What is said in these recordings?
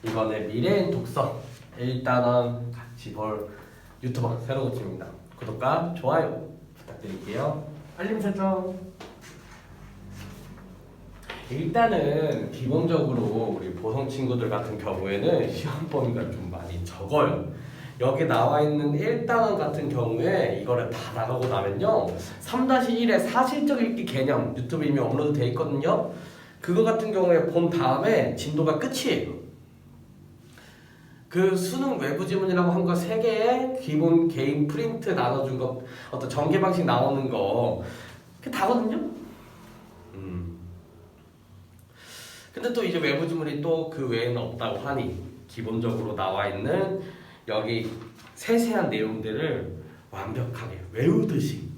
이번에 미래인 독서 1단원 같이 볼 유튜버 새로 고침입니다. 구독과 좋아요 부탁드릴게요. 알림 설정. 일단은 기본적으로 우리 보성 친구들 같은 경우에는 시험 범위가 좀 많이 적어요. 여기 나와 있는 1단원 같은 경우에 이거를 다 나가고 나면요 3-1의 사실적 읽기 개념 유튜브 이미 업로드 돼 있거든요. 그거 같은 경우에 본 다음에 진도가 끝이에요. 그 수능 외부 지문이라고 한 거 3개에 기본 개인 프린트 나눠준 거 어떤 전개 방식 나오는 거 그게 다거든요. 근데 또 이제 외부 지문이 또 그 외에는 없다고 하니 기본적으로 나와 있는 여기 세세한 내용들을 완벽하게 외우듯이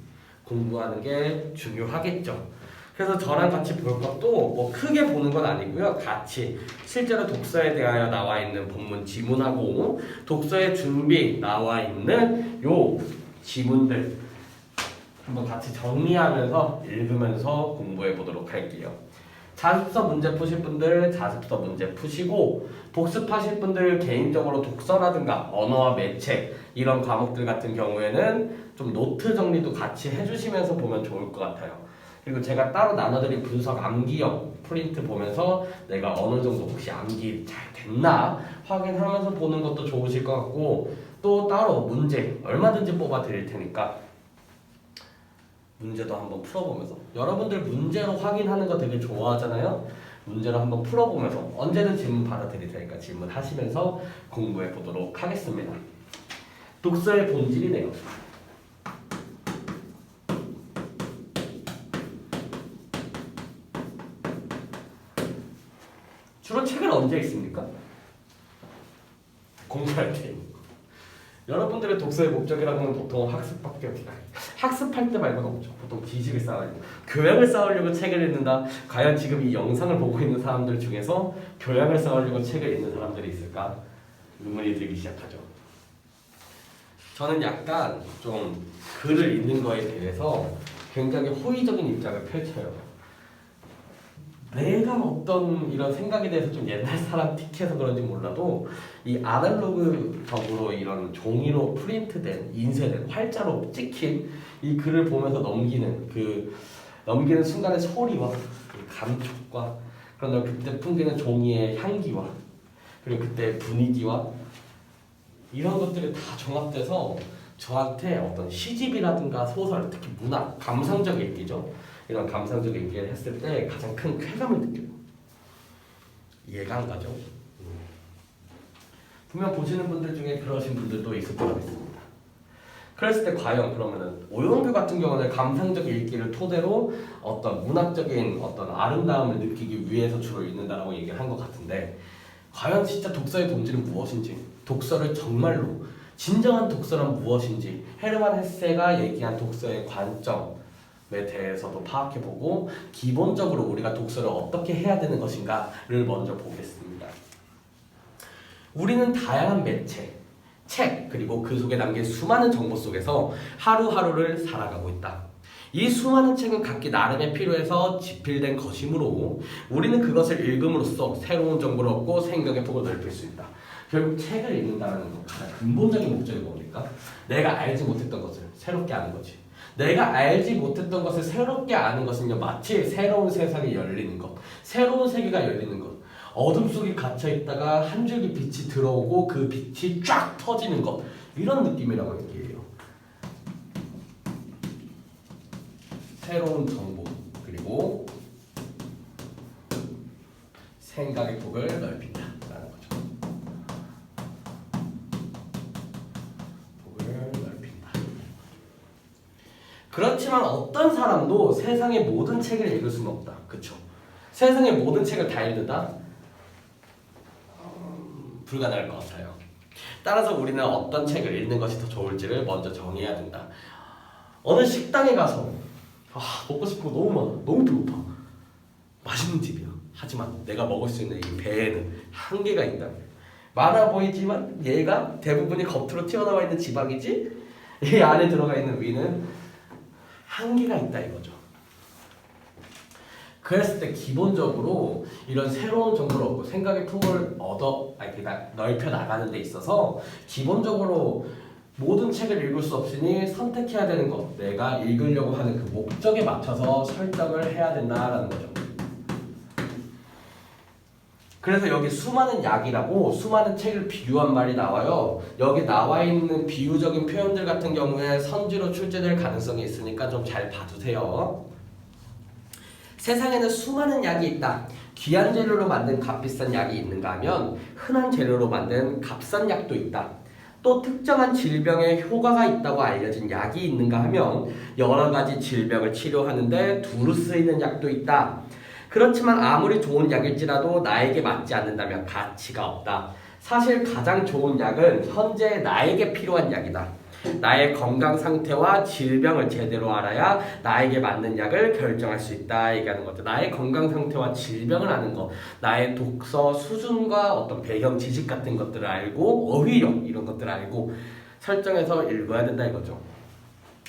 공부하는 게 중요하겠죠. 그래서 저랑 같이 볼 것도 뭐 크게 보는 건 아니고요. 같이 실제로 독서에 대하여 나와 있는 본문 지문하고 독서의 준비 나와 있는 요 지문들 한번 같이 정리하면서 읽으면서 공부해 보도록 할게요. 자습서 문제 푸실 분들 자습서 문제 푸시고 복습하실 분들 개인적으로 독서라든가 언어와 매체 이런 과목들 같은 경우에는 좀 노트 정리도 같이 해주시면서 보면 좋을 것 같아요. 그리고 제가 따로 나눠드린 분석 암기형 프린트 보면서 내가 어느 정도 혹시 암기 잘 됐나 확인하면서 보는 것도 좋으실 것 같고 또 따로 문제 얼마든지 뽑아 드릴 테니까 문제도 한번 풀어보면서 여러분들 문제로 확인하는 거 되게 좋아하잖아요. 문제로 한번 풀어보면서 언제든 질문 받아드릴 테니까 질문하시면서 공부해 보도록 하겠습니다. 독서의 본질이네요. 주로 책을 언제 읽습니까? 공부할 때. 여러분들의 독서의 목적이라고 하면 보통 학습밖에 없어요. 학습할 때 말고는 없죠. 보통 지식을 쌓으려고, 교양을 쌓으려고 책을 읽는다. 과연 지금 이 영상을 보고 있는 사람들 중에서 교양을 쌓으려고 책을 읽는 사람들이 있을까? 의문이 들기 시작하죠. 저는 약간 좀 글을 읽는 거에 대해서 굉장히 호의적인 입장을 펼쳐요. 내가 어떤 이런 생각에 대해서 좀 옛날 사람 틱해서 그런지 몰라도 이 아날로그적으로 이런 종이로 프린트된 인쇄된 활자로 찍힌 이 글을 보면서 넘기는 순간의 소리와 감촉과 그런 그때 풍기는 종이의 향기와 그리고 그때 분위기와 이런 것들이 다 종합돼서 저한테 어떤 시집이라든가 소설 특히 문학 감상적 읽기죠. 이런 감상적 얘기를 했을 때 가장 큰 쾌감을 느껴요. 이해가 안 가죠? 분명 보시는 분들 중에 그러신 분들도 있을 거라 믿습니다. 그랬을 때 과연 그러면은 오영규 같은 경우는 감상적 읽기를 토대로 어떤 문학적인 어떤 아름다움을 느끼기 위해서 주로 읽는다라고 얘기를 한 것 같은데 과연 진짜 독서의 본질은 무엇인지 독서를 정말로 진정한 독서란 무엇인지 헤르만 헤세가 얘기한 독서의 관점 에 대해서도 파악해보고 기본적으로 우리가 독서를 어떻게 해야 되는 것인가를 먼저 보겠습니다. 우리는 다양한 매체, 책 그리고 그 속에 담긴 수많은 정보 속에서 하루하루를 살아가고 있다. 이 수많은 책은 각기 나름의 필요해서 집필된 것이므로 우리는 그것을 읽음으로써 새로운 정보를 얻고 생각의 폭을 넓힐 수 있다. 결국 책을 읽는다는 것 가장 근본적인 목적이 뭡니까? 내가 알지 못했던 것을 새롭게 아는 거지. 내가 알지 못했던 것을 새롭게 아는 것은요 마치 새로운 세상이 열리는 것, 새로운 세계가 열리는 것, 어둠 속에 갇혀 있다가 한 줄기 빛이 들어오고 그 빛이 쫙 터지는 것 이런 느낌이라고 얘기해요. 새로운 정보 그리고 생각의 폭을 넓힌다라는 거죠. 그렇지만 어떤 사람도 세상의 모든 책을 읽을 수는 없다. 그쵸? 세상의 모든 책을 다 읽는다? 불가능할 것 같아요. 따라서 우리는 어떤 책을 읽는 것이 더 좋을지를 먼저 정해야 된다. 어느 식당에 가서 먹고 싶은 거 너무 많아. 너무 배고파. 맛있는 집이야. 하지만 내가 먹을 수 있는 이 배에는 한계가 있다. 많아 보이지만 얘가 대부분이 겉으로 튀어나와 있는 지방이지 이 안에 들어가 있는 위는 한계가 있다 이거죠. 그랬을 때 기본적으로 이런 새로운 정보를 얻고 생각의 폭을 넓혀 나가는 데 있어서 기본적으로 모든 책을 읽을 수 없으니 선택해야 되는 것, 내가 읽으려고 하는 그 목적에 맞춰서 설정을 해야 된다라는 거죠. 그래서 여기 수많은 약이라고 수많은 책을 비유한 말이 나와요. 여기 나와 있는 비유적인 표현들 같은 경우에 선지로 출제될 가능성이 있으니까 좀 잘 봐두세요. 세상에는 수많은 약이 있다. 귀한 재료로 만든 값비싼 약이 있는가 하면 흔한 재료로 만든 값싼 약도 있다. 또 특정한 질병에 효과가 있다고 알려진 약이 있는가 하면 여러 가지 질병을 치료하는데 두루 쓰이는 약도 있다. 그렇지만 아무리 좋은 약일지라도 나에게 맞지 않는다면 가치가 없다. 사실 가장 좋은 약은 현재 나에게 필요한 약이다. 나의 건강 상태와 질병을 제대로 알아야 나에게 맞는 약을 결정할 수 있다 얘기하는 거죠. 나의 건강 상태와 질병을 아는 거, 나의 독서 수준과 어떤 배경 지식 같은 것들을 알고 어휘력 이런 것들을 알고 설정해서 읽어야 된다 이거죠.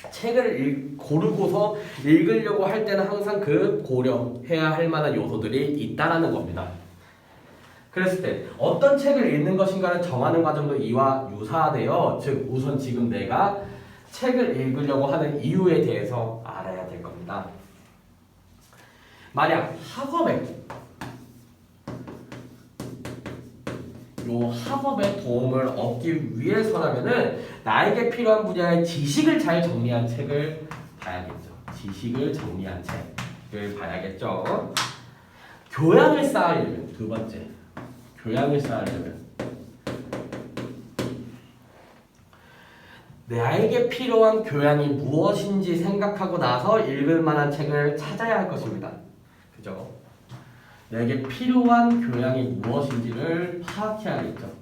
책을 고르고서 읽으려고 할 때는 항상 그 고려해야 할 만한 요소들이 있다라는 겁니다. 그랬을 때 어떤 책을 읽는 것인가를 정하는 과정도 이와 유사하대요. 즉 우선 지금 내가 책을 읽으려고 하는 이유에 대해서 알아야 될 겁니다. 만약 학업의 도움을 얻기 위해서라면은 나에게 필요한 분야의 지식을 잘 정리한 책을 봐야겠죠. 지식을 정리한 책을 봐야겠죠. 교양을 쌓으려면 두 번째, 교양을 쌓으려면 나에게 필요한 교양이 무엇인지 생각하고 나서 읽을 만한 책을 찾아야 할 것입니다. 그죠? 내게 필요한 교양이 무엇인지를 파악해야겠죠.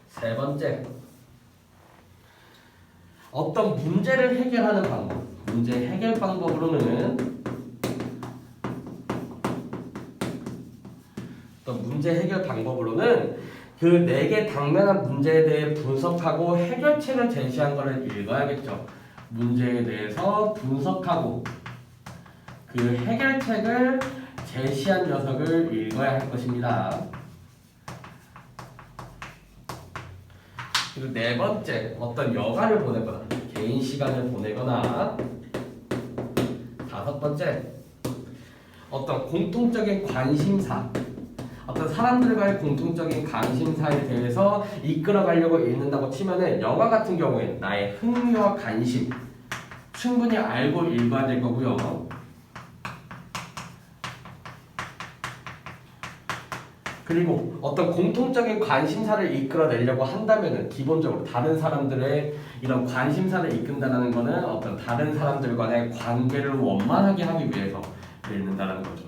세 번째, 어떤 문제를 해결하는 방법. 문제 해결 방법으로는 그 내게 당면한 문제에 대해 분석하고 해결책을 제시한 것을 읽어야겠죠. 문제에 대해서 분석하고 그 해결책을 제시한 녀석을 읽어야 할 것입니다. 그리고 네 번째, 어떤 여가를 보내거나 개인 시간을 보내거나 다섯 번째, 어떤 공통적인 관심사, 어떤 사람들과의 공통적인 관심사에 대해서 이끌어가려고 읽는다고 치면은 영화 같은 경우에는 나의 흥미와 관심 충분히 알고 읽어야 될 거고요. 그리고 어떤 공통적인 관심사를 이끌어내려고 한다면은 기본적으로 다른 사람들의 이런 관심사를 이끈다는 거는 어떤 다른 사람들과의 관계를 원만하게 하기 위해서 읽는다는 거죠.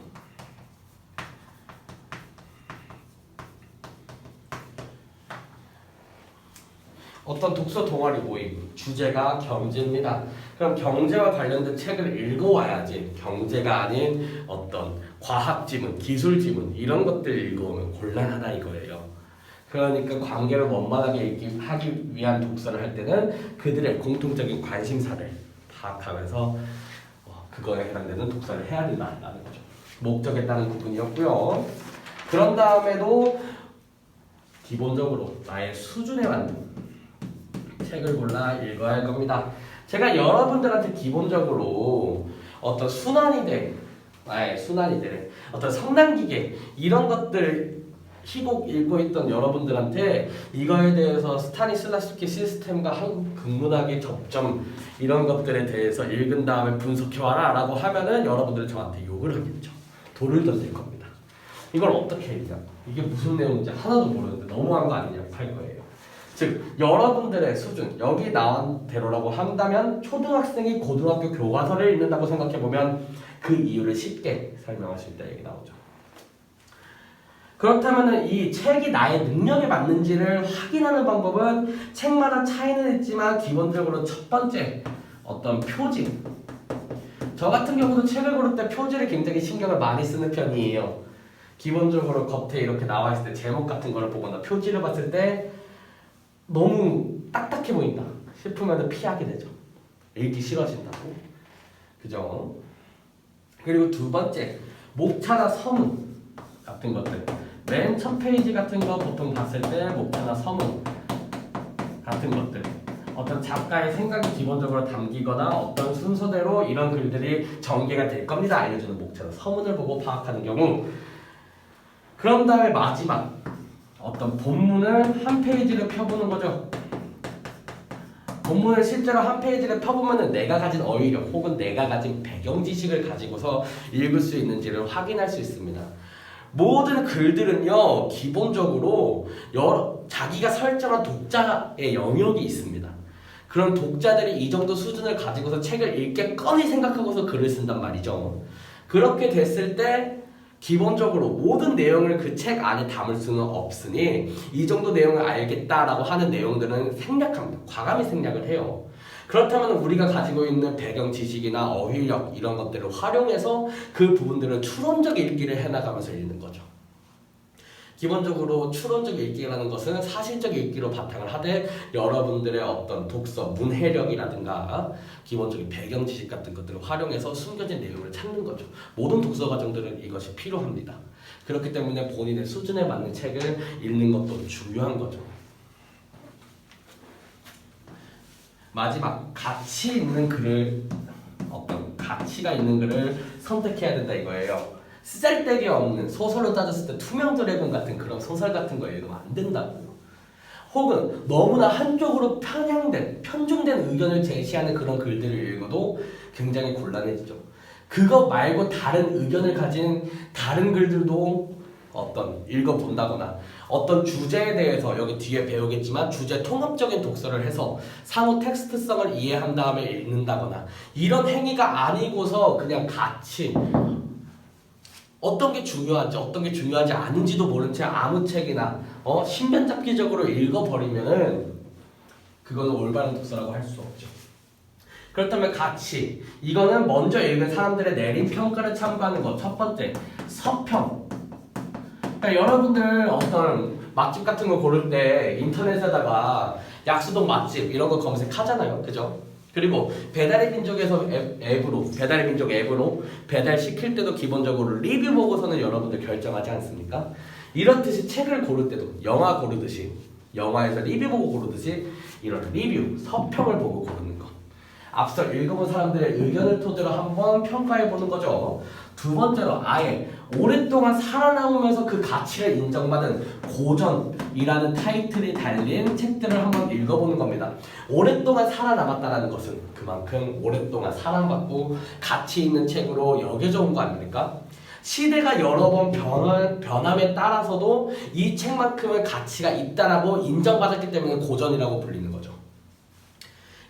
어떤 독서 동아리 모임, 주제가 경제입니다. 그럼 경제와 관련된 책을 읽어와야지 경제가 아닌 어떤 과학 지문, 기술 지문 이런 것들 읽어오면 곤란하다 이거예요. 그러니까 관계를 원만하게 하기 위한 독서를 할 때는 그들의 공통적인 관심사를 파악하면서 그거에 해당되는 독서를 해야 된다는 거죠. 목적에 따른 구분이었고요. 그런 다음에도 기본적으로 나의 수준에 맞는 책을 골라 읽어야 할 겁니다. 제가 여러분들한테 기본적으로 어떤 순환이들, 어떤 성난기계 이런 것들 희곡 읽고 있던 여러분들한테 이거에 대해서 스타니슬라스키 시스템과 한국 극문학의 접점 이런 것들에 대해서 읽은 다음에 분석해와라 라고 하면은 여러분들은 저한테 욕을 하겠죠. 돌을 던질 겁니다. 이걸 어떻게 읽냐? 이게 무슨 내용인지 하나도 모르는데 너무한 거 아니냐고 할 거예요. 즉 여러분들의 수준, 여기 나온 대로라고 한다면 초등학생이 고등학교 교과서를 읽는다고 생각해보면 그 이유를 쉽게 설명할 수 있다 얘기 나오죠. 그렇다면 이 책이 나의 능력에 맞는지를 확인하는 방법은 책마다 차이는 있지만 기본적으로 첫 번째 어떤 표지. 저 같은 경우도 책을 고를 때 표지를 굉장히 신경을 많이 쓰는 편이에요. 기본적으로 겉에 이렇게 나와 있을 때 제목 같은 거를 보거나 표지를 봤을 때 너무 딱딱해 보인다. 싶으면 피하게 되죠. 읽기 싫어진다고. 그죠? 그리고 두 번째, 목차나 서문 같은 것들. 맨 첫 페이지 같은 거 보통 봤을 때 목차나 서문 같은 것들. 어떤 작가의 생각이 기본적으로 담기거나 어떤 순서대로 이런 글들이 전개가 될 겁니다. 알려주는 목차나 서문을 보고 파악하는 경우. 그런 다음에 마지막 어떤 본문을 한 페이지를 펴보는 거죠. 본문을 실제로 한 페이지를 펴보면 내가 가진 어휘력 혹은 내가 가진 배경 지식을 가지고서 읽을 수 있는지를 확인할 수 있습니다. 모든 글들은요, 기본적으로 자기가 설정한 독자의 영역이 있습니다. 그런 독자들이 이 정도 수준을 가지고서 책을 읽겠거니 생각하고서 글을 쓴단 말이죠. 그렇게 됐을 때 기본적으로 모든 내용을 그 책 안에 담을 수는 없으니 이 정도 내용을 알겠다라고 하는 내용들은 생략합니다. 과감히 생략을 해요. 그렇다면 우리가 가지고 있는 배경 지식이나 어휘력 이런 것들을 활용해서 그 부분들을 추론적 읽기를 해나가면서 읽는 거죠. 기본적으로 추론적 읽기라는 것은 사실적 읽기로 바탕을 하되 여러분들의 어떤 독서, 문해력이라든가 기본적인 배경 지식 같은 것들을 활용해서 숨겨진 내용을 찾는 거죠. 모든 독서 과정들은 이것이 필요합니다. 그렇기 때문에 본인의 수준에 맞는 책을 읽는 것도 중요한 거죠. 마지막, 가치 있는 글을, 어떤 가치가 있는 글을 선택해야 된다 이거예요. 쓰잘데기 없는, 소설로 따졌을 때 투명 드래곤 같은 그런 소설 같은 거 읽으면 안 된다고요. 혹은 너무나 한쪽으로 편중된 의견을 제시하는 그런 글들을 읽어도 굉장히 곤란해지죠. 그거 말고 다른 의견을 가진 다른 글들도 어떤 읽어본다거나 어떤 주제에 대해서 여기 뒤에 배우겠지만 주제 통합적인 독서를 해서 상호 텍스트성을 이해한 다음에 읽는다거나 이런 행위가 아니고서 그냥 가치, 어떤 게 중요한지 어떤 게 중요하지 않은지도 모른 채 아무 책이나 신변잡기적으로 읽어버리면은 그거는 올바른 독서라고 할 수 없죠. 그렇다면 가치, 이거는 먼저 읽은 사람들의 내린 평가를 참고하는 것. 첫 번째, 서평. 그러니까 여러분들 어떤 맛집 같은 거 고를 때 인터넷에다가 약수동 맛집 이런 거 검색하잖아요, 그죠? 그리고 배달의 민족에서 배달의 민족 앱으로 배달 시킬 때도 기본적으로 리뷰 보고서는 여러분들 결정하지 않습니까? 이렇듯이 책을 고를 때도 영화 고르듯이 영화에서 리뷰 보고 고르듯이 이런 리뷰, 서평을 보고 고르는 것. 앞서 읽어본 사람들의 의견을 토대로 한번 평가해 보는 거죠. 두 번째로 아예 오랫동안 살아남으면서 그 가치를 인정받은 고전이라는 타이틀이 달린 책들을 한번 읽어보는 겁니다. 오랫동안 살아남았다는 것은 그만큼 오랫동안 사랑받고 가치 있는 책으로 여겨져 온 거 아닙니까? 시대가 여러 번 변함에 따라서도 이 책만큼의 가치가 있다라고 인정받았기 때문에 고전이라고 불리는 거죠.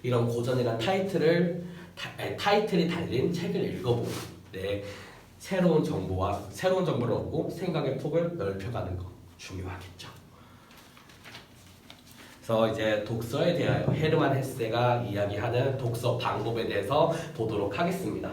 이런 고전이란 타이틀이 달린 책을 읽어보고 새로운 정보를 얻고 생각의 폭을 넓혀가는 거 중요하겠죠. 그래서 이제 독서에 대하여 헤르만 헤세가 이야기하는 독서 방법에 대해서 보도록 하겠습니다.